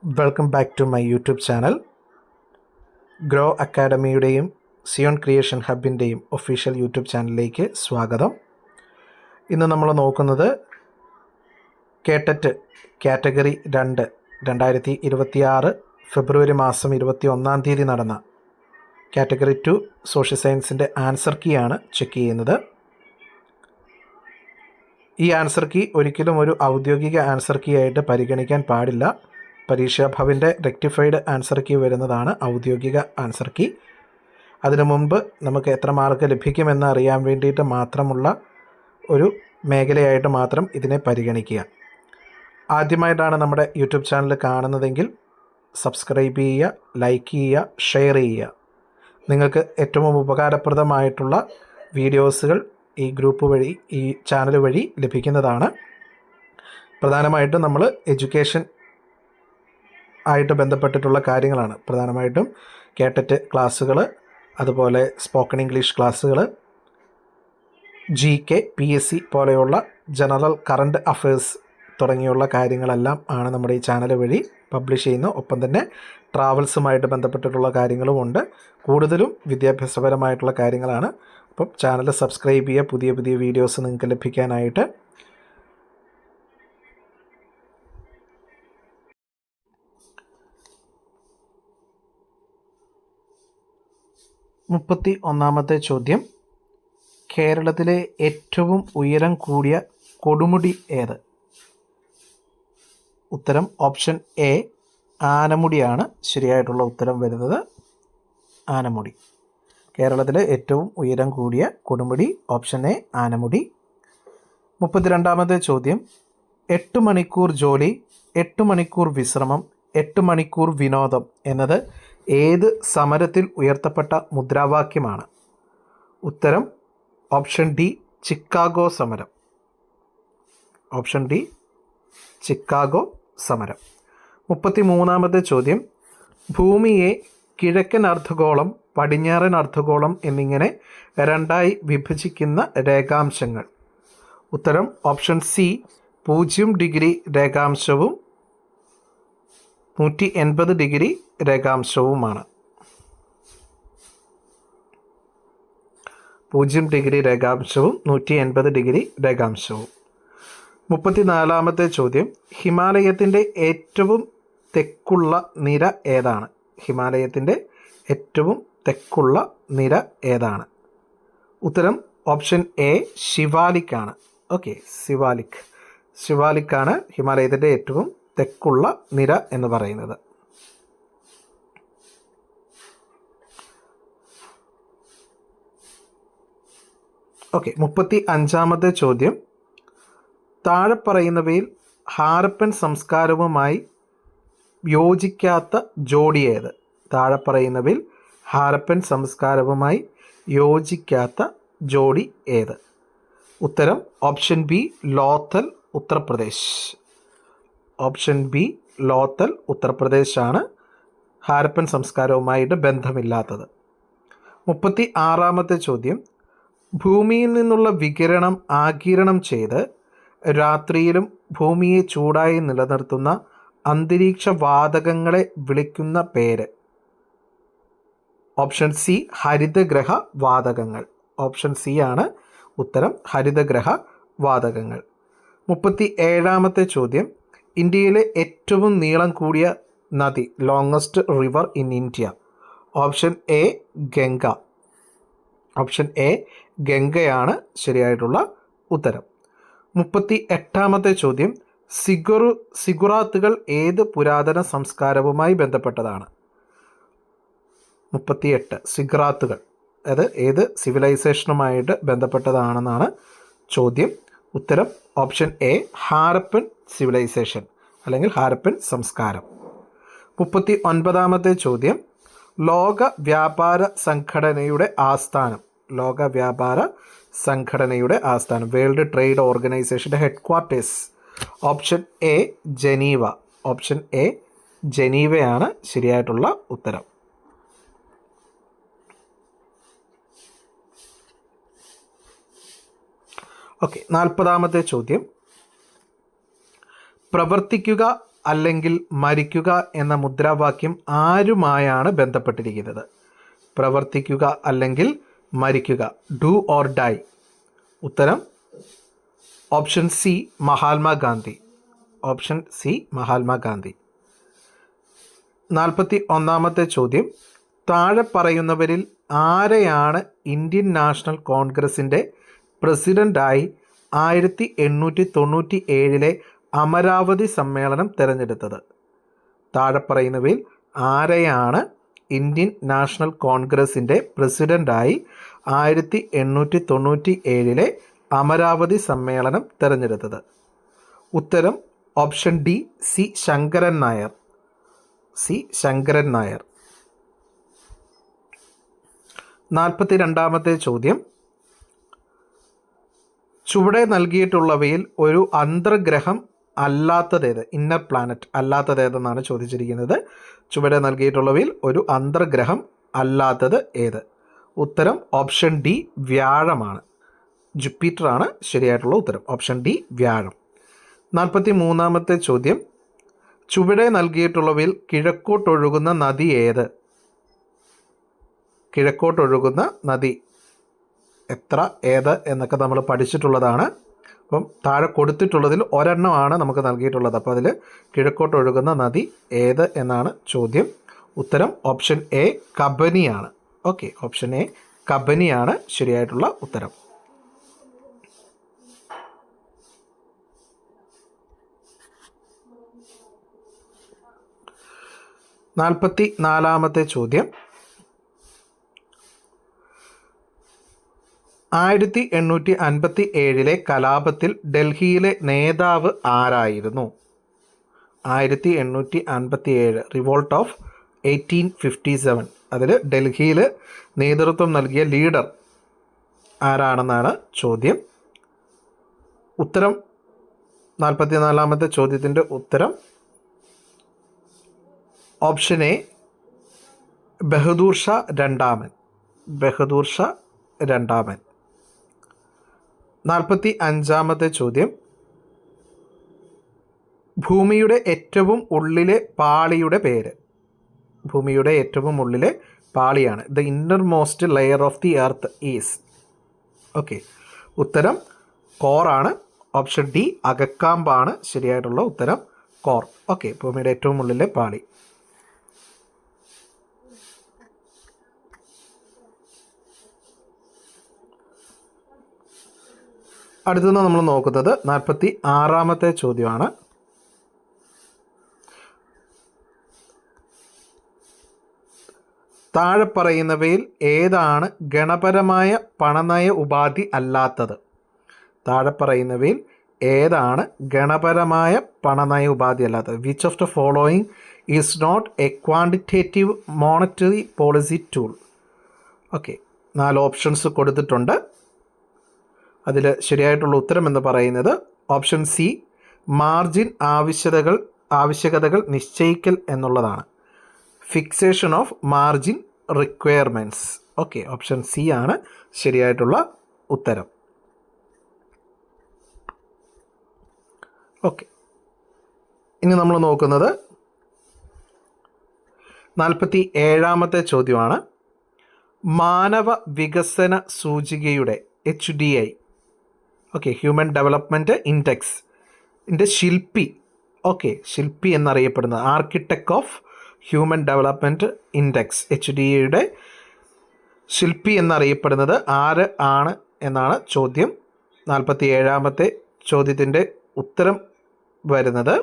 Welcome back to my YouTube channel. Grow അക്കാഡമിയുടെയും Zion creation ഹബിൻ്റെയും official YouTube ചാനലിലേക്ക് സ്വാഗതം. ഇന്ന് നമ്മൾ നോക്കുന്നത് കേട്ടറ്റ് കാറ്റഗറി 2 2026 ഫെബ്രുവരി മാസം 21 നടന്ന കാറ്റഗറി 2 സോഷ്യൽ സയൻസിൻ്റെ ആൻസർ കീ ആണ് ചെക്ക് ചെയ്യുന്നത്. ഈ ആൻസർ കീ ഒരിക്കലും ഒരു ഔദ്യോഗിക ആൻസർ കീ ആയിട്ട് പരിഗണിക്കാൻ പാടില്ല. പരീക്ഷാ ഭവൻ്റെ റെക്ടിഫൈഡ് ആൻസർ കീ വരുന്നതാണ് ഔദ്യോഗിക ആൻസർ കീ. അതിനു മുമ്പ് നമുക്ക് എത്ര മാർക്ക് ലഭിക്കുമെന്ന് അറിയാൻ വേണ്ടിയിട്ട് മാത്രമുള്ള ഒരു മേഖലയായിട്ട് മാത്രം ഇതിനെ പരിഗണിക്കുക. ആദ്യമായിട്ടാണ് നമ്മുടെ യൂട്യൂബ് ചാനൽ കാണുന്നതെങ്കിൽ സബ്സ്ക്രൈബ് ചെയ്യുക, ലൈക്ക് ചെയ്യുക, ഷെയർ ചെയ്യുക. നിങ്ങൾക്ക് ഏറ്റവും ഉപകാരപ്രദമായിട്ടുള്ള വീഡിയോസുകൾ ഈ ഗ്രൂപ്പ് വഴി, ഈ ചാനൽ വഴി ലഭിക്കുന്നതാണ്. പ്രധാനമായിട്ടും നമ്മൾ എഡ്യൂക്കേഷൻ ആയിട്ട് ബന്ധപ്പെട്ടിട്ടുള്ള കാര്യങ്ങളാണ്. പ്രധാനമായിട്ടും കേട്ടറ്റ് ക്ലാസ്സുകൾ, അതുപോലെ സ്പോക്കൺ ഇംഗ്ലീഷ് ക്ലാസ്സുകൾ, GK, PSC പോലെയുള്ള ജനറൽ കറണ്ട് അഫയേഴ്സ് തുടങ്ങിയുള്ള കാര്യങ്ങളെല്ലാം ആണ് നമ്മുടെ ഈ ചാനൽ വഴി പബ്ലിഷ് ചെയ്യുന്നത്. ഒപ്പം തന്നെ ട്രാവൽസുമായിട്ട് ബന്ധപ്പെട്ടിട്ടുള്ള കാര്യങ്ങളുമുണ്ട്. കൂടുതലും വിദ്യാഭ്യാസപരമായിട്ടുള്ള കാര്യങ്ങളാണ്. അപ്പം ചാനൽ സബ്സ്ക്രൈബ് ചെയ്യുക, പുതിയ പുതിയ വീഡിയോസ് നിങ്ങൾക്ക് ലഭിക്കാനായിട്ട്. ഒന്നാമത്തെ ചോദ്യം: കേരളത്തിലെ ഏറ്റവും ഉയരം കൂടിയ കൊടുമുടി ഏത്? ഉത്തരം ഓപ്ഷൻ എ ആനമുടിയാണ് ശരിയായിട്ടുള്ള ഉത്തരം വരുന്നത്. ആനമുടി. കേരളത്തിലെ ഏറ്റവും ഉയരം കൂടിയ കൊടുമുടി ഓപ്ഷൻ എ ആനമുടി. 32ാമത്തെ ചോദ്യം: 8 മണിക്കൂർ ജോലി, 8 മണിക്കൂർ വിശ്രമം, 8 മണിക്കൂർ വിനോദം എന്നത് ഏത് സമരത്തിൽ ഉയർത്തപ്പെട്ട മുദ്രാവാക്യമാണ്? ഉത്തരം ഓപ്ഷൻ ഡി ചിക്കാഗോ സമരം. ഓപ്ഷൻ ഡി ചിക്കാഗോ സമരം. 33ാമത്തെ ചോദ്യം: ഭൂമിയെ കിഴക്കൻ അർദ്ധഗോളം, പടിഞ്ഞാറൻ അർദ്ധഗോളം എന്നിങ്ങനെ രണ്ടായി വിഭജിക്കുന്ന രേഖാംശങ്ങൾ. ഉത്തരം ഓപ്ഷൻ സി 0 ഡിഗ്രി രേഖാംശവും 180 ഡിഗ്രി രേഖാംശവുമാണ്. 0 ഡിഗ്രി രേഖാംശവും 180 ഡിഗ്രി രേഖാംശവും. 34ാമത്തെ ചോദ്യം: ഹിമാലയത്തിൻ്റെ ഏറ്റവും തെക്കുള്ള നിര ഏതാണ്? ഹിമാലയത്തിൻ്റെ ഏറ്റവും തെക്കുള്ള നിര ഏതാണ്? ഉത്തരം ഓപ്ഷൻ എ ശിവാലിക് ആണ്. ഓക്കെ, ശിവാലിക് ആണ് ഹിമാലയത്തിൻ്റെ ഏറ്റവും തെക്കുള്ള നിര എന്ന് പറയുന്നത്. ഓക്കെ, 35ാമത്തെ ചോദ്യം: താഴെ പറയുന്നവയിൽ ഹാരപ്പൻ സംസ്കാരവുമായി യോജിക്കാത്ത ജോഡി ഏത്? താഴെ പറയുന്നവയിൽ ഹാരപ്പൻ സംസ്കാരവുമായി യോജിക്കാത്ത ജോഡി ഏത്? ഉത്തരം option B Lothal, Uttar Pradesh. Option B Lothal, ഉത്തർപ്രദേശാണ് ഹാരപ്പൻ സംസ്കാരവുമായിട്ട് ബന്ധമില്ലാത്തത്. 36ാമത്തെ ചോദ്യം: ഭൂമിയിൽ നിന്നുള്ള വികിരണം ആഗിരണം ചെയ്ത് രാത്രിയിലും ഭൂമിയെ ചൂടായി നിലനിർത്തുന്ന അന്തരീക്ഷ വാതകങ്ങളെ വിളിക്കുന്ന പേര്? ഓപ്ഷൻ സി ഹരിതഗ്രഹ വാതകങ്ങൾ. ഓപ്ഷൻ സി ആണ് ഉത്തരം, ഹരിതഗ്രഹ വാതകങ്ങൾ. 37ാമത്തെ ചോദ്യം: ഇന്ത്യയിലെ ഏറ്റവും നീളം കൂടിയ നദി, longest river in India? Option A Ganga. Option A ഗംഗയാണ് ശരിയായിട്ടുള്ള ഉത്തരം. 38ാമത്തെ ചോദ്യം: സിഗുറാത്തുകൾ ഏത് പുരാതന സംസ്കാരവുമായി ബന്ധപ്പെട്ടതാണ്? 38 സിഗുറാത്തുകൾ അത് ഏത് സിവിലൈസേഷനുമായിട്ട് ബന്ധപ്പെട്ടതാണെന്നാണ് ചോദ്യം. ഉത്തരം ഓപ്ഷൻ എ ഹാരപ്പൻ സിവിലൈസേഷൻ അല്ലെങ്കിൽ ഹാരപ്പൻ സംസ്കാരം. 39ാമത്തെ ചോദ്യം: ലോക വ്യാപാര സംഘടനയുടെ ആസ്ഥാനം? ലോക വ്യാപാര സംഘടനയുടെ ആസ്ഥാനം, വേൾഡ് ട്രേഡ് ഓർഗനൈസേഷൻ്റെ headquarters? Option A Geneva. Option A ജനീവയാണ് ശരിയായിട്ടുള്ള ഉത്തരം. ഓക്കെ, 40ാമത്തെ ചോദ്യം: പ്രവർത്തിക്കുക, അല്ലെങ്കിൽ മരിക്കുക എന്ന മുദ്രാവാക്യം ആരുമായാണ് ബന്ധപ്പെട്ടിരിക്കുന്നത്? പ്രവർത്തിക്കുക അല്ലെങ്കിൽ മരിക്കുക, ഡു ഓർ ഡൈ. ഉത്തരം option C Mahatma Gandhi. Option C Mahatma Gandhi. 41ാമത്തെ ചോദ്യം, താഴെ പറയുന്നവരിൽ ആരെയാണ് ഇന്ത്യൻ നാഷണൽ കോൺഗ്രസിൻ്റെ പ്രസിഡൻ്റായി 1897 അമരാവതി സമ്മേളനം തിരഞ്ഞെടുത്തത്? താഴെ പറയുന്നവയിൽ ആരെയാണ് ഇന്ത്യൻ നാഷണൽ കോൺഗ്രസിൻ്റെ പ്രസിഡൻ്റായി 1897 അമരാവതി സമ്മേളനം തിരഞ്ഞെടുത്തത്? ഉത്തരം option D C Sankaran Nair. C Sankaran Nair. 42ാമത്തെ ചോദ്യം, ചുവടെ നൽകിയിട്ടുള്ളവയിൽ ഒരു അന്തർഗ്രഹം അല്ലാത്തതേത്? ഇന്നർ പ്ലാനറ്റ് അല്ലാത്തതേതെന്നാണ് ചോദിച്ചിരിക്കുന്നത്. ചുവടെ നൽകിയിട്ടുള്ളവയിൽ ഒരു അന്തർഗ്രഹം അല്ലാത്തത് ഏത്? ഉത്തരം ഓപ്ഷൻ ഡി വ്യാഴമാണ്. ജുപ്പിറ്റർ ആണ് ശരിയായിട്ടുള്ള ഉത്തരം. ഓപ്ഷൻ ഡി വ്യാഴം. 43ാമത്തെ ചോദ്യം, ചുവടെ നൽകിയിട്ടുള്ളവയിൽ കിഴക്കോട്ടൊഴുകുന്ന നദി ഏത്? കിഴക്കോട്ടൊഴുകുന്ന നദി എത്ര, ഏത് എന്നൊക്കെ നമ്മൾ പഠിച്ചിട്ടുള്ളതാണ്. അപ്പം താഴെ കൊടുത്തിട്ടുള്ളതിൽ ഒരെണ്ണമാണ് നമുക്ക് നൽകിയിട്ടുള്ളത്. അപ്പോൾ അതിൽ കിഴക്കോട്ടൊഴുകുന്ന നദി ഏത് എന്നാണ് ചോദ്യം. ഉത്തരം ഓപ്ഷൻ എ കബനിയാണ്. ഓക്കെ, ഓപ്ഷൻ എ കബനിയാണ് ശരിയായിട്ടുള്ള ഉത്തരം. 44ാമത്തെ ചോദ്യം, 1857 കലാപത്തിൽ ഡൽഹിയിലെ നേതാവ് ആരായിരുന്നു? 1857 റിവോൾട്ട് ഓഫ് 1857 അതിൽ ഡൽഹിയിൽ നേതൃത്വം നൽകിയ ലീഡർ ആരാണെന്നാണ് ചോദ്യം. ഉത്തരം 44ാമത്തെ ചോദ്യത്തിൻ്റെ ഉത്തരം ഓപ്ഷൻ എ ബഹദൂർ ഷാ രണ്ടാമൻ. ബഹദൂർ ഷാ രണ്ടാമൻ. 45ാമത്തെ ചോദ്യം, ഭൂമിയുടെ ഏറ്റവും ഉള്ളിലെ പാളിയുടെ പേര്? ഭൂമിയുടെ ഏറ്റവും ഉള്ളിലെ പാളിയാണ് the inner most layer of the earth is. Okay, ഉത്തരം കോറാണ്. ഓപ്ഷൻ ഡി അകക്കാമ്പാണ് ശരിയായിട്ടുള്ള ഉത്തരം, കോർ. ഓക്കെ, ഭൂമിയുടെ ഏറ്റവും ഉള്ളിലെ പാളി. അടുത്തുനിന്ന് നമ്മൾ നോക്കുന്നത് 46ാമത്തെ ചോദ്യമാണ്. താഴെ പറയുന്നവയിൽ ഏതാണ് ഗണപരമായ പണനയ ഉപാധി അല്ലാത്തത്? താഴെ പറയുന്നവയിൽ ഏതാണ് ഗണപരമായ പണനയ ഉപാധി അല്ലാത്തത്? Which of the following is not a quantitative monetary policy tool? Okay, 4 options കൊടുത്തിട്ടുണ്ട്. അതിൽ ശരിയായിട്ടുള്ള ഉത്തരം എന്ന് പറയുന്നത് ഓപ്ഷൻ സി മാർജിൻ ആവശ്യകതകൾ നിശ്ചയിക്കൽ എന്നുള്ളതാണ്. Fixation of margin requirements. Okay, option C ആണ് ശരിയായിട്ടുള്ള ഉത്തരം. ഓക്കെ, ഇനി നമ്മൾ നോക്കുന്നത് 47ാമത്തെ ചോദ്യമാണ്. മാനവ വികസന സൂചികയുടെ HDI, ഓക്കെ, ഹ്യൂമൻ ഡെവലപ്മെൻറ്റ് ഇൻഡെക്സിൻ്റെ ശില്പി, ഓക്കെ, ശില്പി എന്നറിയപ്പെടുന്നത് architect of human development index HDIയുടെ ശില്പി എന്നറിയപ്പെടുന്നത് ആര് ആണ് എന്നാണ് ചോദ്യം. 47ാമത്തെ ചോദ്യത്തിൻ്റെ ഉത്തരം വരുന്നത്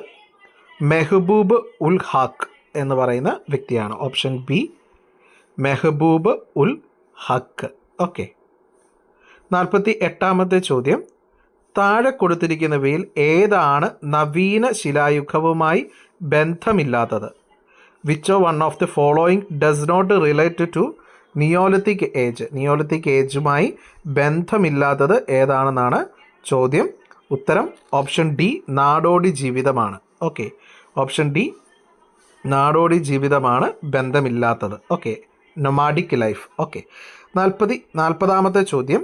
മെഹബൂബ് ഉൽ ഹക്ക് എന്ന് പറയുന്ന വ്യക്തിയാണ്. Option B Mahbub ul Haq. Okay, 48ാമത്തെ ചോദ്യം, താഴെ കൊടുത്തിരിക്കുന്നവയിൽ ഏതാണ് നവീന ശിലായുഗവുമായി ബന്ധമില്ലാത്തത്? Which one of the following does not relate to neolithic age? Neolithic ഏജുമായി ബന്ധമില്ലാത്തത് ഏതാണെന്നാണ് ചോദ്യം. ഉത്തരം ഓപ്ഷൻ ഡി നാടോടി ജീവിതമാണ്. ഓക്കെ, ഓപ്ഷൻ ഡി നാടോടി ജീവിതമാണ് ബന്ധമില്ലാത്തത്. Okay, nomadic life. ഓക്കെ, 40ാമത്തെ ചോദ്യം,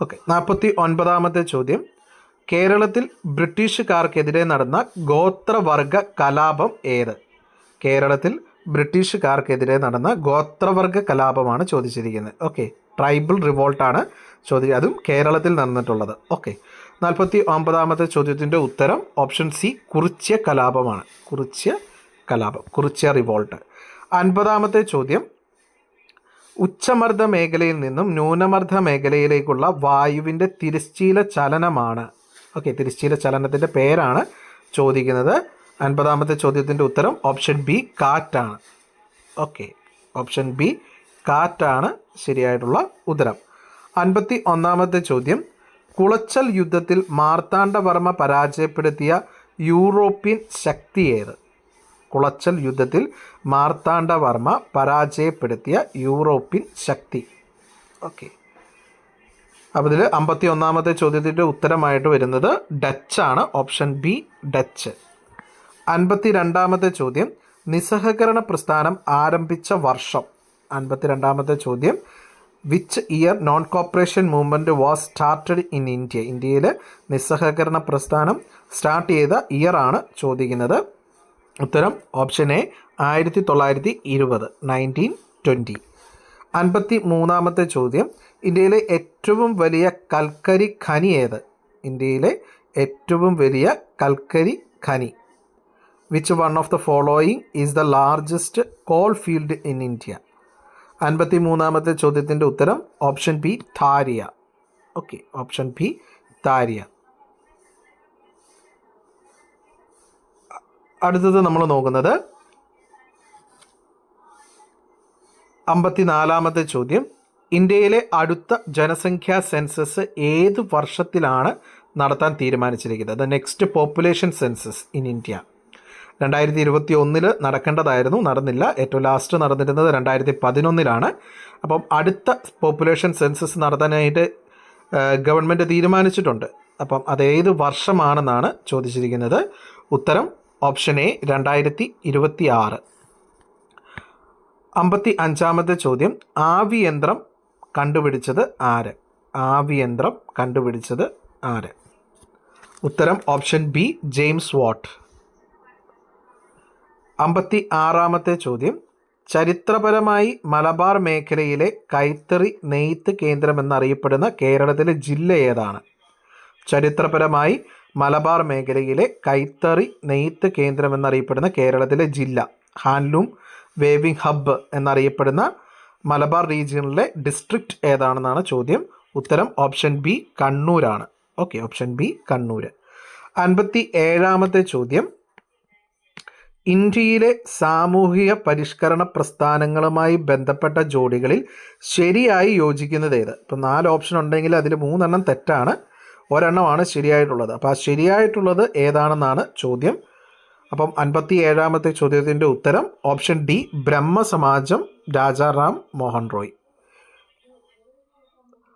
ഓക്കെ, 49ാമത്തെ ചോദ്യം. കേരളത്തിൽ ബ്രിട്ടീഷുകാർക്കെതിരെ നടന്ന ഗോത്രവർഗ കലാപം ഏത്? കേരളത്തിൽ ബ്രിട്ടീഷുകാർക്കെതിരെ നടന്ന ഗോത്രവർഗ കലാപമാണ് ചോദിച്ചിരിക്കുന്നത്. ഓക്കെ, ട്രൈബൽ റിവോൾട്ടാണ് അതും കേരളത്തിൽ നടന്നിട്ടുള്ളത്. ഓക്കെ, 49ാമത്തെ ചോദ്യത്തിൻ്റെ ഉത്തരം ഓപ്ഷൻ സി കുറിച്യ കലാപമാണ്. കുറിച്യ കലാപം, കുറിച്യ റിവോൾട്ട്. 50ാമത്തെ ചോദ്യം. ഉച്ചമർദ്ദ മേഖലയിൽ നിന്നും ന്യൂനമർദ്ദ മേഖലയിലേക്കുള്ള വായുവിൻ്റെ തിരശ്ചീന ചലനമാണ്. ഓക്കെ, തിരശ്ചീന ചലനത്തിൻ്റെ പേരാണ് ചോദിക്കുന്നത്. 50ാമത്തെ ചോദ്യത്തിൻ്റെ ഉത്തരം ഓപ്ഷൻ ബി കാറ്റാണ്. ഓക്കെ, ഓപ്ഷൻ ബി കാറ്റാണ് ശരിയായിട്ടുള്ള ഉത്തരം. 51ാമത്തെ ചോദ്യം. കുളച്ചൽ യുദ്ധത്തിൽ മാർത്താണ്ഡവർമ്മ പരാജയപ്പെടുത്തിയ യൂറോപ്യൻ ശക്തി ഏത്? കുളച്ചൽ യുദ്ധത്തിൽ മാർത്താണ്ഡവർമ്മ പരാജയപ്പെടുത്തിയ യൂറോപ്യൻ ശക്തി. ഓക്കെ, അപ്പോൾ ഇതിൽ 51ാമത്തെ ചോദ്യത്തിൻ്റെ ഉത്തരമായിട്ട് വരുന്നത് ഡച്ചാണ്. Option B Dutch. 52ാമത്തെ ചോദ്യം. നിസ്സഹകരണ പ്രസ്ഥാനം ആരംഭിച്ച വർഷം. 52ാമത്തെ ചോദ്യം. Which year non cooperation movement was started in India? ഇന്ത്യയിൽ നിസ്സഹകരണ പ്രസ്ഥാനം സ്റ്റാർട്ട് ചെയ്ത ഇയറാണ് ചോദിക്കുന്നത്. ഉത്തരം ഓപ്ഷൻ എ 1920, 1920. 53ാമത്തെ ചോദ്യം. ഇന്ത്യയിലെ ഏറ്റവും വലിയ കൽക്കരി ഖനി ഏത്? ഇന്ത്യയിലെ ഏറ്റവും വലിയ കൽക്കരി ഖനി. Which one of the following is the largest coal field in India? 53ാമത്തെ ചോദ്യത്തിൻ്റെ ഉത്തരം option B Jharia. Okay, option B Jharia. അടുത്തത് നമ്മൾ നോക്കുന്നത് 54ാമത്തെ ചോദ്യം. ഇന്ത്യയിലെ അടുത്ത ജനസംഖ്യാ സെൻസസ് ഏത് വർഷത്തിലാണ് നടത്താൻ തീരുമാനിച്ചിരിക്കുന്നത്? The next population census in India. 2021 നടക്കേണ്ടതായിരുന്നു, നടന്നില്ല. ഏറ്റവും ലാസ്റ്റ് നടന്നിരുന്നത് 2011. അപ്പം അടുത്ത പോപ്പുലേഷൻ സെൻസസ് നടത്താനായിട്ട് ഗവൺമെൻറ് തീരുമാനിച്ചിട്ടുണ്ട്. അപ്പം അതേത് വർഷമാണെന്നാണ് ചോദിച്ചിരിക്കുന്നത്. ഉത്തരം ഓപ്ഷൻ എ 2026. 55ാമത്തെ ചോദ്യം. ആവിയന്ത്രം കണ്ടുപിടിച്ചത് ആര്? ആവിയന്ത്രം കണ്ടുപിടിച്ചത് ആര്? ഉത്തരം ഓപ്ഷൻ ബി ജെയിംസ് വാട്ട്. 56ാമത്തെ ചോദ്യം. ചരിത്രപരമായി മലബാർ മേഖലയിലെ കൈത്തറി നെയ്ത്ത് കേന്ദ്രമെന്നറിയപ്പെടുന്ന കേരളത്തിലെ ജില്ല ഏതാണ്? ചരിത്രപരമായി മലബാർ മേഖലയിലെ കൈത്തറി നെയ്ത്ത് കേന്ദ്രമെന്നറിയപ്പെടുന്ന കേരളത്തിലെ ജില്ല, ഹാൻഡ്ലൂം വേവിംഗ് ഹബ്ബ് എന്നറിയപ്പെടുന്ന മലബാർ റീജിയനിലെ ഡിസ്ട്രിക്റ്റ് ഏതാണെന്നാണ് ചോദ്യം. ഉത്തരം ഓപ്ഷൻ ബി കണ്ണൂരാണ്. Okay, option B Kannur. 57ാമത്തെ ചോദ്യം. ഇന്ത്യയിലെ സാമൂഹിക പരിഷ്കരണ പ്രസ്ഥാനങ്ങളുമായി ബന്ധപ്പെട്ട ജോഡികളിൽ ശരിയായി യോജിക്കുന്നത് ഏത്? ഇപ്പം 4 ഓപ്ഷൻ ഉണ്ടെങ്കിൽ അതിൽ 3 എണ്ണം തെറ്റാണ്, ഒരെണ്ണമാണ് ശരിയായിട്ടുള്ളത്. അപ്പോൾ ആ ശരിയായിട്ടുള്ളത് ഏതാണെന്നാണ് ചോദ്യം. അപ്പം 57ാമത്തെ ചോദ്യത്തിൻ്റെ ഉത്തരം ഓപ്ഷൻ ഡി ബ്രഹ്മസമാജം, രാജാറാം മോഹൻ റോയ്.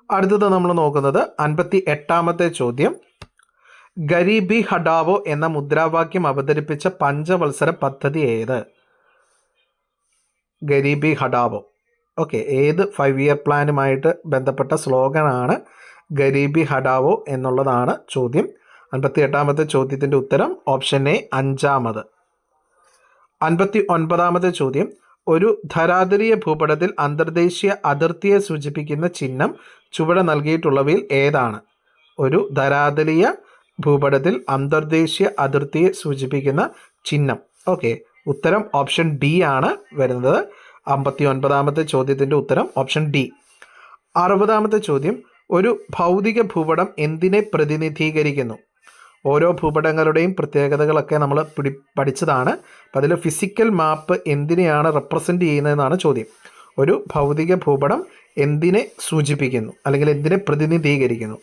അടുത്തത് നമ്മൾ നോക്കുന്നത് 58ാമത്തെ ചോദ്യം. ഗരീബി ഹഠാവോ എന്ന മുദ്രാവാക്യം അവതരിപ്പിച്ച പഞ്ചവത്സര പദ്ധതി ഏത്? ഗരീബി ഹഠാവോ. ഓക്കെ, ഏത് 5 ഇയർ പ്ലാനുമായിട്ട് ബന്ധപ്പെട്ട സ്ലോഗനാണ് ഗരീബി ഹഠാവോ എന്നുള്ളതാണ് ചോദ്യം. 58ാമത്തെ ചോദ്യത്തിൻ്റെ ഉത്തരം ഓപ്ഷൻ എ 5ാമത്. 59ാമത്തെ ചോദ്യം. ഒരു ധരാതലീയ ഭൂപടത്തിൽ അന്തർദേശീയ അതിർത്തിയെ സൂചിപ്പിക്കുന്ന ചിഹ്നം ചുവടെ നൽകിയിട്ടുള്ളവയിൽ ഏതാണ്? ഒരു ധരാതലീയ ഭൂപടത്തിൽ അന്തർദേശീയ അതിർത്തിയെ സൂചിപ്പിക്കുന്ന ചിഹ്നം. ഓക്കെ, ഉത്തരം ഓപ്ഷൻ ഡി ആണ് വരുന്നത്. 59ാമത്തെ ചോദ്യത്തിൻ്റെ ഉത്തരം ഓപ്ഷൻ ഡി. 60ാമത്തെ ചോദ്യം. ഒരു ഭൗതിക ഭൂപടം എന്തിനെ പ്രതിനിധീകരിക്കുന്നു? ഓരോ ഭൂപടങ്ങളുടെയും പ്രത്യേകതകളൊക്കെ നമ്മൾ പഠിച്ചതാണ്. അപ്പോൾ അതിൽ ഫിസിക്കൽ മാപ്പ് എന്തിനെയാണ് റെപ്രസെൻ്റ് ചെയ്യുന്നതെന്നാണ് ചോദ്യം. ഒരു ഭൗതിക ഭൂപടം എന്തിനെ സൂചിപ്പിക്കുന്നു അല്ലെങ്കിൽ എന്തിനെ പ്രതിനിധീകരിക്കുന്നു?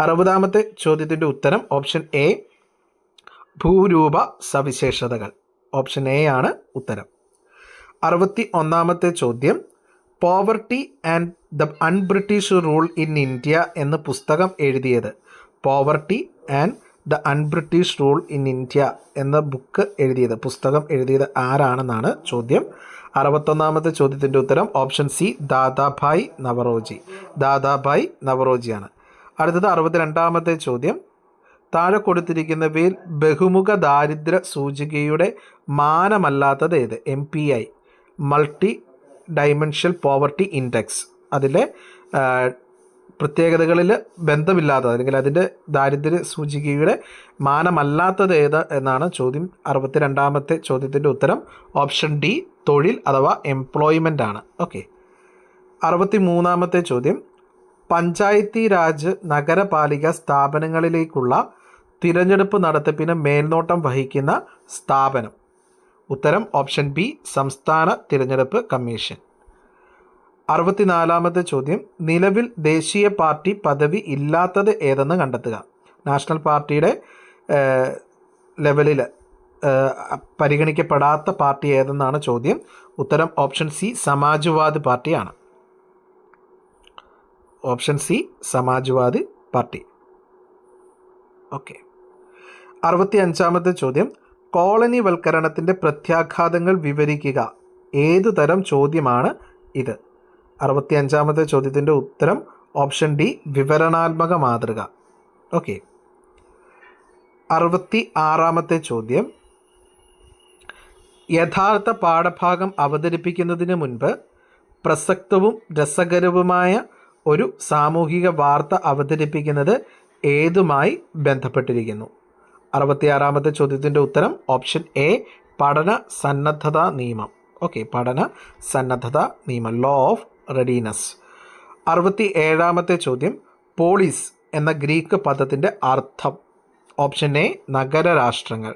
60ാമത്തെ ചോദ്യത്തിൻ്റെ ഉത്തരം ഓപ്ഷൻ എ ഭൂരൂപ സവിശേഷതകൾ. ഓപ്ഷൻ എ ആണ് ഉത്തരം. 61ാമത്തെ ചോദ്യം. Poverty and the un-British rule in India എന്ന പുസ്തകം എഴുതിയത്? Poverty and the un-British rule in India എന്ന പുസ്തകം എഴുതിയത് ആരാണെന്നാണ് ചോദ്യം. 61ാമത്തെ ചോദ്യത്തിൻ്റെ ഉത്തരം ഓപ്ഷൻ സി ദാദാഭായ് നവറോജി. ദാദാഭായ് നവറോജിയാണ്. അടുത്തത് 62ാമത്തെ ചോദ്യം. താഴെ കൊടുത്തിരിക്കുന്നവയിൽ ബഹുമുഖ ദാരിദ്ര്യ സൂചികയുടെ മാനമല്ലാത്തത് ഏത്? MPI, multidimensional poverty index. അതിലെ പ്രത്യേകതകളിൽ ബന്ധമില്ലാത്തത് അല്ലെങ്കിൽ അതിൻ്റെ ദാരിദ്ര്യ സൂചികയുടെ മാനമല്ലാത്തത് ഏത് എന്നാണ് ചോദ്യം. 62ാമത്തെ ചോദ്യത്തിൻ്റെ ഉത്തരം ഓപ്ഷൻ ഡി, തൊഴിൽ അഥവാ എംപ്ലോയ്മെൻ്റ് ആണ്. ഓക്കെ. 63ാമത്തെ ചോദ്യം. പഞ്ചായത്തി രാജ് നഗരപാലിക സ്ഥാപനങ്ങളിലേക്കുള്ള തിരഞ്ഞെടുപ്പ് നടത്തിപ്പിന് മേൽനോട്ടം വഹിക്കുന്ന സ്ഥാപനം. ഉത്തരം ഓപ്ഷൻ ബി, സംസ്ഥാന തിരഞ്ഞെടുപ്പ് കമ്മീഷൻ. 64ാമത്തെ ചോദ്യം. നിലവിൽ ദേശീയ പാർട്ടി പദവി ഇല്ലാത്തത് ഏതെന്ന് കണ്ടെത്തുക. നാഷണൽ പാർട്ടിയുടെ ലെവലിൽ പരിഗണിക്കപ്പെടാത്ത പാർട്ടി ഏതെന്നാണ് ചോദ്യം. ഉത്തരം ഓപ്ഷൻ സി, സമാജ്വാദി പാർട്ടിയാണ്. Option C, Samajwadi party. Okay. 65ാമത്തെ ചോദ്യം. കോളനി വൽക്കരണത്തിൻ്റെ പ്രത്യാഘാതങ്ങൾ വിവരിക്കുക. ഏതു തരം ചോദ്യമാണ് ഇത്? 65ാമത്തെ ചോദ്യത്തിൻ്റെ ഉത്തരം ഓപ്ഷൻ ഡി, വിവരണാത്മക മാതൃക. ഓക്കെ. 66ാമത്തെ ചോദ്യം. യഥാർത്ഥ പാഠഭാഗം അവതരിപ്പിക്കുന്നതിന് മുൻപ് പ്രസക്തവും രസകരവുമായ ഒരു സാമൂഹിക വാർത്ത അവതരിപ്പിക്കുന്നത് ഏതുമായി ബന്ധപ്പെട്ടിരിക്കുന്നു? 66ാമത്തെ ചോദ്യത്തിൻ്റെ ഉത്തരം ഓപ്ഷൻ എ, പഠന സന്നദ്ധതാ നിയമം. ഓക്കെ, പഠന സന്നദ്ധതാ നിയമം, ലോ ഓഫ് റെഡിനെസ്. 67ാമത്തെ ചോദ്യം. പോളിസ് എന്ന ഗ്രീക്ക് പദത്തിൻ്റെ അർത്ഥം. ഓപ്ഷൻ എ, നഗരരാഷ്ട്രങ്ങൾ.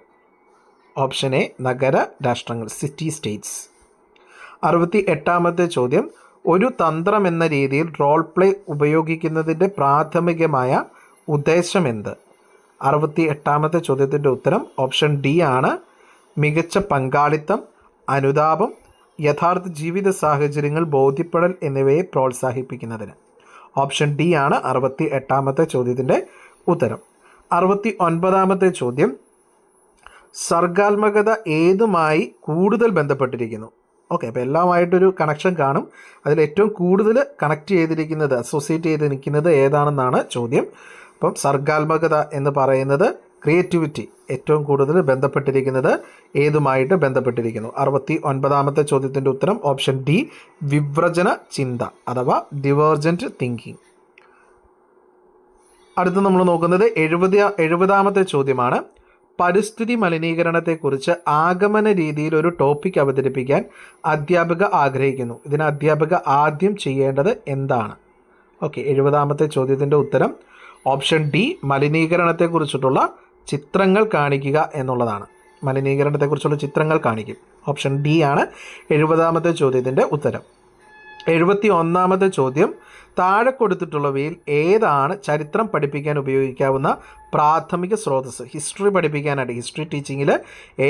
ഓപ്ഷൻ എ, നഗരരാഷ്ട്രങ്ങൾ, സിറ്റി സ്റ്റേറ്റ്സ്. 68ാമത്തെ ചോദ്യം. ഒരു തന്ത്രം എന്ന രീതിയിൽ റോൾ പ്ലേ ഉപയോഗിക്കുന്നതിൻ്റെ പ്രാഥമികമായ ഉദ്ദേശം എന്ത്? 68ാമത്തെ ചോദ്യത്തിൻ്റെ ഉത്തരം ഓപ്ഷൻ ഡി ആണ്, മികച്ച പങ്കാളിത്തം, അനുതാപം, യഥാർത്ഥ ജീവിത സാഹചര്യങ്ങൾ ബോധ്യപ്പെടൽ എന്നിവയെ പ്രോത്സാഹിപ്പിക്കുന്നതിന്. ഓപ്ഷൻ ഡി ആണ് 68ാമത്തെ ചോദ്യത്തിൻ്റെ ഉത്തരം. 69ാമത്തെ ചോദ്യം. സർഗാത്മകത ഏതുമായി കൂടുതൽ ബന്ധപ്പെട്ടിരിക്കുന്നു? ഓക്കെ, അപ്പോൾ എല്ലാമായിട്ടൊരു കണക്ഷൻ കാണും. അതിൽ ഏറ്റവും കൂടുതൽ കണക്ട് ചെയ്തിരിക്കുന്നത്, അസോസിയേറ്റ് ചെയ്ത് നിൽക്കുന്നത് ഏതാണെന്നാണ് ചോദ്യം. അപ്പം സർഗാത്മകത എന്ന് പറയുന്നത് ക്രിയേറ്റിവിറ്റി ഏറ്റവും കൂടുതൽ ബന്ധപ്പെട്ടിരിക്കുന്നത് ഏതുമായിട്ട് ബന്ധപ്പെട്ടിരിക്കുന്നു? 69ാമത്തെ ചോദ്യത്തിൻ്റെ ഉത്തരം ഓപ്ഷൻ ഡി, വിവ്രജന ചിന്ത അഥവാ divergent തിങ്കിങ്. അടുത്ത് നമ്മൾ നോക്കുന്നത് 70ാമത്തെ ചോദ്യമാണ്. പരിസ്ഥിതി മലിനീകരണത്തെക്കുറിച്ച് ആഗമന രീതിയിൽ ഒരു ടോപ്പിക് അവതരിപ്പിക്കാൻ അധ്യാപിക ആഗ്രഹിക്കുന്നു. ഇതിന് അധ്യാപിക ആദ്യം ചെയ്യേണ്ടത് എന്താണ്? ഓക്കെ, 70ാമത്തെ ചോദ്യത്തിൻ്റെ ഉത്തരം ഓപ്ഷൻ ഡി, മലിനീകരണത്തെക്കുറിച്ചിട്ടുള്ള ചിത്രങ്ങൾ കാണിക്കുക എന്നുള്ളതാണ്. മലിനീകരണത്തെക്കുറിച്ചുള്ള ചിത്രങ്ങൾ കാണിക്കും. ഓപ്ഷൻ ഡി ആണ് 70ാമത്തെ ചോദ്യത്തിൻ്റെ ഉത്തരം. 71ാമത്തെ ചോദ്യം. താഴെ കൊടുത്തിട്ടുള്ളവയിൽ ഏതാണ് ചരിത്രം പഠിപ്പിക്കാൻ ഉപയോഗിക്കാവുന്ന പ്രാഥമിക സ്രോതസ്സ്? ഹിസ്റ്ററി പഠിപ്പിക്കാനായിട്ട്, ഹിസ്റ്ററി ടീച്ചിങ്ങിൽ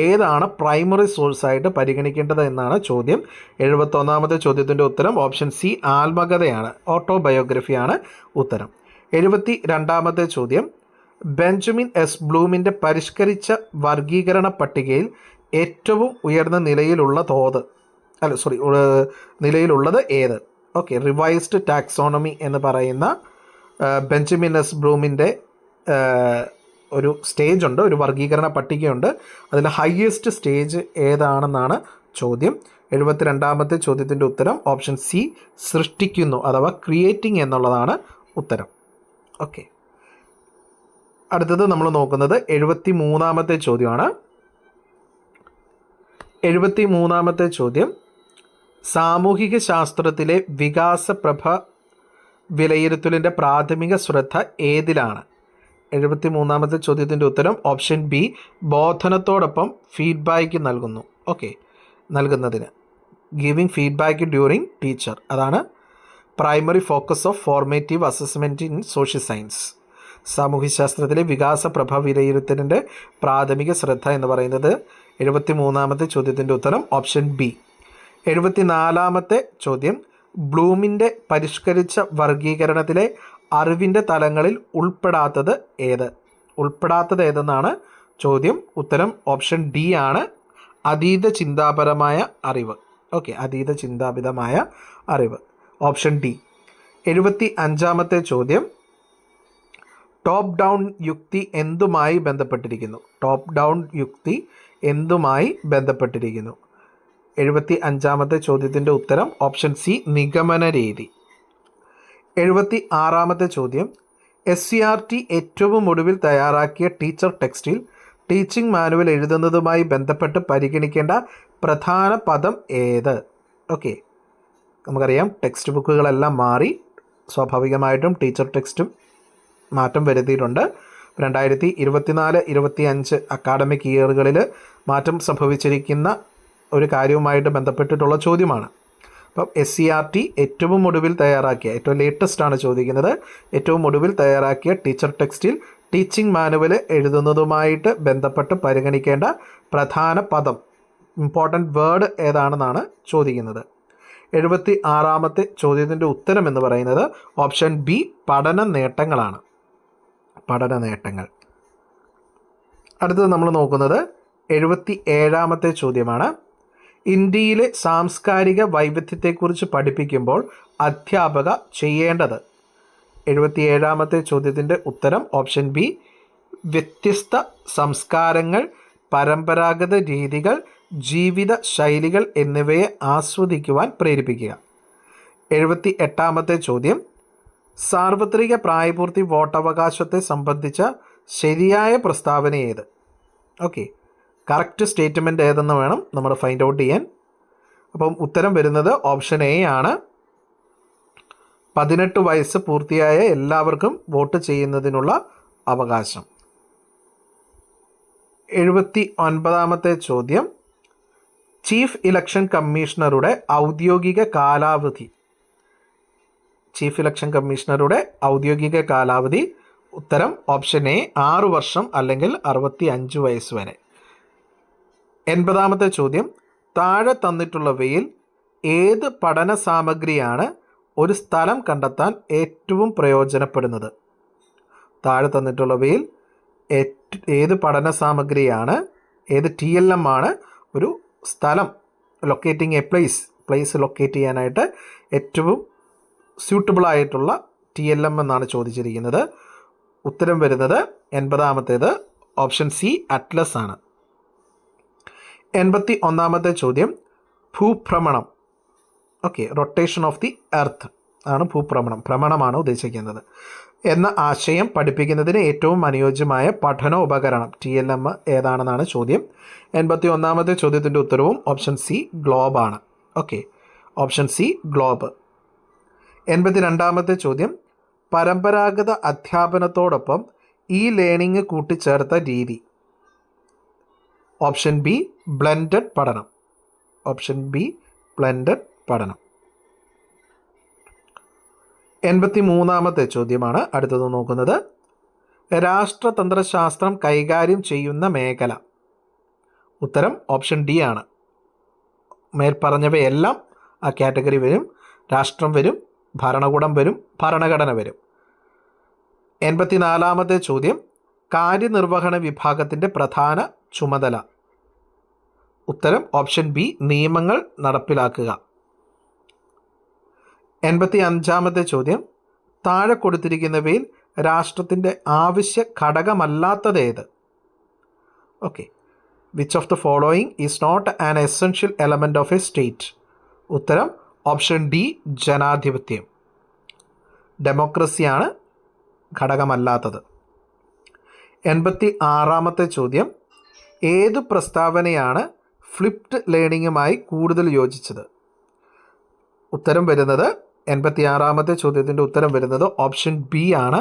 ഏതാണ് പ്രൈമറി സോഴ്സായിട്ട് പരിഗണിക്കേണ്ടത് എന്നാണ് ചോദ്യം. 71ാമത്തെ ചോദ്യത്തിൻ്റെ ഉത്തരം ഓപ്ഷൻ സി, ആത്മകഥയാണ്, ഓട്ടോബയോഗ്രഫിയാണ് ഉത്തരം. 72ാമത്തെ ചോദ്യം. ബെഞ്ചമിൻ എസ് ബ്ലൂമിൻ്റെ പരിഷ്കരിച്ച വർഗീകരണ പട്ടികയിൽ ഏറ്റവും ഉയർന്ന നിലയിലുള്ളത് ഏത്? ഓക്കെ, റിവൈസ്ഡ് ടാക്സോണമി എന്ന് പറയുന്ന ബെഞ്ചമിൻ എസ് ബ്ലൂമിൻ്റെ ഒരു സ്റ്റേജ് ഉണ്ട്, ഒരു വർഗീകരണ പട്ടികയുണ്ട്. അതിൽ ഹയസ്റ്റ് സ്റ്റേജ് ഏതാണെന്നാണ് ചോദ്യം. 72ാമത്തെ ചോദ്യത്തിൻ്റെ ഉത്തരം ഓപ്ഷൻ സി, സൃഷ്ടിക്കുന്നു അഥവാ ക്രിയേറ്റിംഗ് എന്നുള്ളതാണ് ഉത്തരം. ഓക്കെ. അടുത്തത് നമ്മൾ നോക്കുന്നത് 73ാമത്തെ ചോദ്യമാണ്. 73ാമത്തെ ചോദ്യം. സാമൂഹിക ശാസ്ത്രത്തിലെ വികാസപ്രഭ വിലയിരുത്തലിൻ്റെ പ്രാഥമിക ശ്രദ്ധ ഏതിലാണ്? 73ാമത്തെ ചോദ്യത്തിൻ്റെ ഉത്തരം ഓപ്ഷൻ ബി, ബോധനത്തോടൊപ്പം ഫീഡ്ബാക്ക് നൽകുന്നതിന്, ഗിവിങ് ഫീഡ്ബാക്ക് ഡ്യൂറിങ് ടീച്ചർ. അതാണ് primary focus of formative assessment in social science. സാമൂഹ്യശാസ്ത്രത്തിലെ വികാസപ്രഭ വിലയിരുത്തലിൻ്റെ പ്രാഥമിക ശ്രദ്ധ എന്ന് പറയുന്നത് 73ാമത്തെ ചോദ്യത്തിൻ്റെ ഉത്തരം ഓപ്ഷൻ ബി. 74ാമത്തെ ചോദ്യം. ബ്ലൂമിൻ്റെ പരിഷ്കരിച്ച വർഗീകരണത്തിലെ അറിവിൻ്റെ തലങ്ങളിൽ ഉൾപ്പെടാത്തത് ഏതെന്നാണ് ചോദ്യം. ഉത്തരം ഓപ്ഷൻ ഡി ആണ്, അതീത ചിന്താപരമായ അറിവ്. ഓക്കെ, അതീത ചിന്താപിതമായ അറിവ്, ഓപ്ഷൻ ഡി. 75ാമത്തെ ചോദ്യം. ടോപ്പ് ഡൗൺ യുക്തി എന്തുമായി ബന്ധപ്പെട്ടിരിക്കുന്നു? ടോപ്പ് ഡൗൺ യുക്തി എന്തുമായി ബന്ധപ്പെട്ടിരിക്കുന്നു? 75-ാമത്തെ ചോദ്യത്തിൻ്റെ ഉത്തരം ഓപ്ഷൻ സി, നിഗമന രീതി. 76-ാമത്തെ ചോദ്യം, SCERT ഏറ്റവും ഒടുവിൽ തയ്യാറാക്കിയ ടീച്ചർ ടെക്സ്റ്റിൽ ടീച്ചിങ് മാനുവൽ എഴുതുന്നതുമായി ബന്ധപ്പെട്ട് പരിഗണിക്കേണ്ട പ്രധാന പദം ഏത്? ഓക്കെ, നമുക്കറിയാം ടെക്സ്റ്റ് ബുക്കുകളെല്ലാം മാറി, സ്വാഭാവികമായിട്ടും ടീച്ചർ ടെക്സ്റ്റും മാറ്റം വരുത്തിയിട്ടുണ്ട്. 2024-25 അക്കാഡമിക് ഇയറുകളിൽ മാറ്റം സംഭവിച്ചിരിക്കുന്ന ഒരു കാര്യവുമായിട്ട് ബന്ധപ്പെട്ടിട്ടുള്ള ചോദ്യമാണ്. അപ്പം SCERT ഏറ്റവും ഒടുവിൽ തയ്യാറാക്കിയ, ഏറ്റവും ലേറ്റസ്റ്റാണ് ചോദിക്കുന്നത്, ഏറ്റവും ഒടുവിൽ തയ്യാറാക്കിയ ടീച്ചർ ടെക്സ്റ്റിൽ ടീച്ചിങ് മാനുവൽ എഴുതുന്നതുമായിട്ട് ബന്ധപ്പെട്ട് പരിഗണിക്കേണ്ട പ്രധാന പദം, ഇമ്പോർട്ടൻറ്റ് വേർഡ് ഏതാണെന്നാണ് ചോദിക്കുന്നത്. 76-ാമത്തെ ചോദ്യത്തിൻ്റെ ഉത്തരം എന്ന് പറയുന്നത് ഓപ്ഷൻ ബി, പഠന നേട്ടങ്ങളാണ്. പഠന നേട്ടങ്ങൾ. അടുത്തത് നമ്മൾ നോക്കുന്നത് 77-ാമത്തെ ചോദ്യമാണ്. ഇന്ത്യയിലെ സാംസ്കാരിക വൈവിധ്യത്തെക്കുറിച്ച് പഠിപ്പിക്കുമ്പോൾ അധ്യാപക ചെയ്യേണ്ടത്? 77-ാമത്തെ ചോദ്യത്തിൻ്റെ ഉത്തരം ഓപ്ഷൻ ബി, വ്യത്യസ്ത സംസ്കാരങ്ങൾ, പരമ്പരാഗത രീതികൾ, ജീവിത ശൈലികൾ എന്നിവയെ ആസ്വദിക്കുവാൻ പ്രേരിപ്പിക്കുക. 78-ാമത്തെ ചോദ്യം, സാർവത്രിക പ്രായപൂർത്തി വോട്ടവകാശത്തെ സംബന്ധിച്ച ശരിയായ പ്രസ്താവന ഏത്? ഓക്കെ, കറക്റ്റ് സ്റ്റേറ്റ്മെൻറ്റ് ഏതെന്ന് വേണം നമ്മൾ ഫൈൻഡ് ഔട്ട് ചെയ്യാൻ. അപ്പം ഉത്തരം വരുന്നത് ഓപ്ഷൻ എ ആണ്. 18 വയസ്സ് പൂർത്തിയായ എല്ലാവർക്കും വോട്ട് ചെയ്യുന്നതിനുള്ള അവകാശം. 79-ാമത്തെ ചോദ്യം, ചീഫ് ഇലക്ഷൻ കമ്മീഷണറുടെ ഔദ്യോഗിക കാലാവധി. ചീഫ് ഇലക്ഷൻ കമ്മീഷണറുടെ ഔദ്യോഗിക കാലാവധി. ഉത്തരം ഓപ്ഷൻ എ, 6 വർഷം അല്ലെങ്കിൽ 65 വയസ്സ് വരെ. 80-ാമത്തെ ചോദ്യം, താഴെ തന്നിട്ടുള്ളവയിൽ ഏത് പഠന സാമഗ്രിയാണ് ഒരു സ്ഥലം കണ്ടെത്താൻ ഏറ്റവും പ്രയോജനപ്പെടുന്നത്? താഴെ തന്നിട്ടുള്ളവയിൽ ഏത് പഠന സാമഗ്രിയാണ്, ഏത് TLM ആണ് ഒരു സ്ഥലം, ലൊക്കേറ്റിംഗ് എ പ്ലേസ് ലൊക്കേറ്റ് ചെയ്യാനായിട്ട് ഏറ്റവും സ്യൂട്ടബിൾ ആയിട്ടുള്ള TLM എന്നാണ് ചോദിച്ചിരിക്കുന്നത്. ഉത്തരം വരുന്നത് 80-ാമത്തേത് ഓപ്ഷൻ സി, അറ്റ്ലസ് ആണ്. 81-ാമത്തെ ചോദ്യം, ഭൂഭ്രമണം. Okay, rotation of the earth ആണ് ഭൂഭ്രമണം, ഭ്രമണമാണ് ഉദ്ദേശിക്കുന്നത് എന്ന ആശയം പഠിപ്പിക്കുന്നതിന് ഏറ്റവും അനുയോജ്യമായ പഠനോപകരണം TLM ഏതാണെന്നാണ് ചോദ്യം. 81-ാമത്തെ ചോദ്യത്തിൻ്റെ ഉത്തരവും ഓപ്ഷൻ സി, ഗ്ലോബ് ആണ്. Okay, option C, globe. 82-ാമത്തെ ചോദ്യം, പരമ്പരാഗത അധ്യാപനത്തോടൊപ്പം ലേണിംഗ് കൂട്ടിച്ചേർത്ത രീതി. ഓപ്ഷൻ ബി, ബ്ലെൻഡഡ് പഠനം. ഓപ്ഷൻ ബി, ബ്ലെൻഡഡ് പഠനം. 83-ാമത്തെ ചോദ്യമാണ് അടുത്തത് നോക്കുന്നത്. രാഷ്ട്രതന്ത്രശാസ്ത്രം കൈകാര്യം ചെയ്യുന്ന മേഖല. ഉത്തരം ഓപ്ഷൻ ഡി ആണ്. മേൽപ്പറഞ്ഞവയെല്ലാം ആ കാറ്റഗറി വരും. രാഷ്ട്രം വരും, ഭരണകൂടം വരും, ഭരണഘടന വരും. 84-ാമത്തെ ചോദ്യം, കാര്യനിർവഹണ വിഭാഗത്തിൻ്റെ പ്രധാന ചുമതല. ഉത്തരം ഓപ്ഷൻ ബി, നിയമങ്ങൾ നടപ്പിലാക്കുക. 85-ാമത്തെ ചോദ്യം, താഴെ കൊടുത്തിരിക്കുന്നവയിൽ രാഷ്ട്രത്തിൻ്റെ ആവശ്യ ഘടകമല്ലാത്തത് ഏത്? Okay, which of the following is not an essential element of a state? ഉത്തരം ഓപ്ഷൻ ഡി, ജനാധിപത്യം. ഡെമോക്രസിയാണ് ഘടകമല്ലാത്തത്. 86-ാമത്തെ ചോദ്യം, ഏത് പ്രസ്താവനയാണ് ഫ്ലിപ്ഡ് ലേണിങ്ങുമായി കൂടുതൽ യോജിച്ചത്? ഉത്തരം വരുന്നത് 86-ാമത്തെ ചോദ്യത്തിൻ്റെ ഉത്തരം വരുന്നത് ഓപ്ഷൻ ബി ആണ്.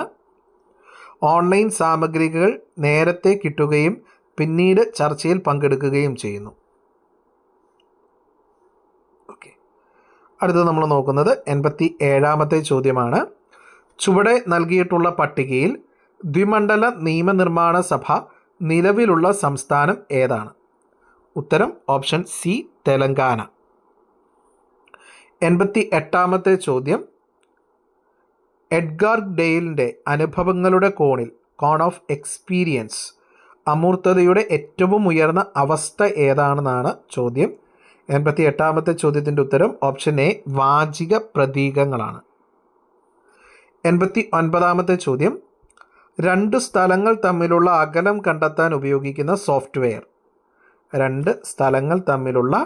ഓൺലൈൻ സാമഗ്രികൾ നേരത്തെ കിട്ടുകയും പിന്നീട് ചർച്ചയിൽ പങ്കെടുക്കുകയും ചെയ്യുന്നു. ഓക്കെ, അടുത്തത് നമ്മൾ നോക്കുന്നത് 87-ാമത്തെ ചോദ്യമാണ്. ചുവടെ നൽകിയിട്ടുള്ള പട്ടികയിൽ ദ്വിമണ്ഡല നിയമനിർമ്മാണ സഭ നിലവിലുള്ള സംസ്ഥാനം ഏതാണ്? ഉത്തരം ഓപ്ഷൻ സി, തെലങ്കാന. 88-ാമത്തെ ചോദ്യം, എഡ്ഗാർ ഡെയിലിൻ്റെ അനുഭവങ്ങളുടെ കോൺ ഓഫ് എക്സ്പീരിയൻസ്, അമൂർത്തതയുടെ ഏറ്റവും ഉയർന്ന അവസ്ഥ ഏതാണെന്നാണ് ചോദ്യം. 88-ാമത്തെ ചോദ്യത്തിൻ്റെ ഉത്തരം ഓപ്ഷൻ എ, വാചിക പ്രതീകങ്ങളാണ്. 89-ാമത്തെ ചോദ്യം, രണ്ട് സ്ഥലങ്ങൾ തമ്മിലുള്ള അകലം കണ്ടെത്താൻ ഉപയോഗിക്കുന്ന സോഫ്റ്റ്വെയർ. രണ്ട് സ്ഥലങ്ങൾ തമ്മിലുള്ള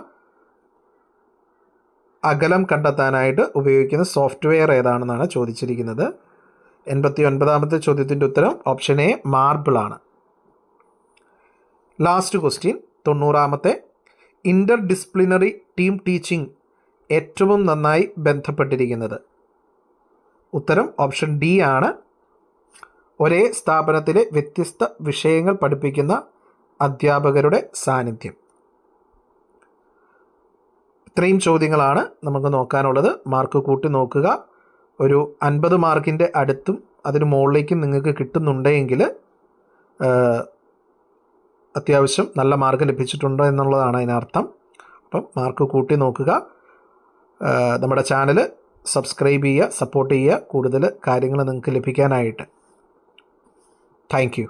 അകലം കണ്ടെത്താനായിട്ട് ഉപയോഗിക്കുന്ന സോഫ്റ്റ്വെയർ ഏതാണെന്നാണ് ചോദിച്ചിരിക്കുന്നത്. 89ാമത്തെ ചോദ്യത്തിൻ്റെ ഉത്തരം ഓപ്ഷൻ എ മാർബിൾ ആണ്. ലാസ്റ്റ് ക്വസ്റ്റ്യൻ 90ാമത്തെ. ഇൻ്റർ ഡിസിപ്ലിനറി ടീം ടീച്ചിങ് ഏറ്റവും നന്നായി ബന്ധപ്പെട്ടിരിക്കുന്നത്. ഉത്തരം ഓപ്ഷൻ ഡി ആണ്. ഒരേ സ്ഥാപനത്തിലെ വ്യത്യസ്ത വിഷയങ്ങൾ പഠിപ്പിക്കുന്ന അധ്യാപകരുടെ സാന്നിധ്യം. ഇത്രയും ചോദ്യങ്ങളാണ് നമുക്ക് നോക്കാനുള്ളത്. മാർക്ക് കൂട്ടി നോക്കുക. ഒരു 50 മാർക്കിൻ്റെ അടുത്തും അതിന് മുകളിലേക്കും നിങ്ങൾക്ക് കിട്ടുന്നുണ്ടെങ്കിൽ അത്യാവശ്യം നല്ല മാർക്ക് ലഭിച്ചിട്ടുണ്ടോ എന്നുള്ളതാണ് അതിനർത്ഥം. അപ്പം മാർക്ക് കൂട്ടി നോക്കുക. നമ്മുടെ ചാനൽ സബ്സ്ക്രൈബ് ചെയ്യുക, സപ്പോർട്ട് ചെയ്യുക, കൂടുതൽ കാര്യങ്ങൾ നിങ്ങൾക്ക് ലഭിക്കാനായിട്ട്. Thank you.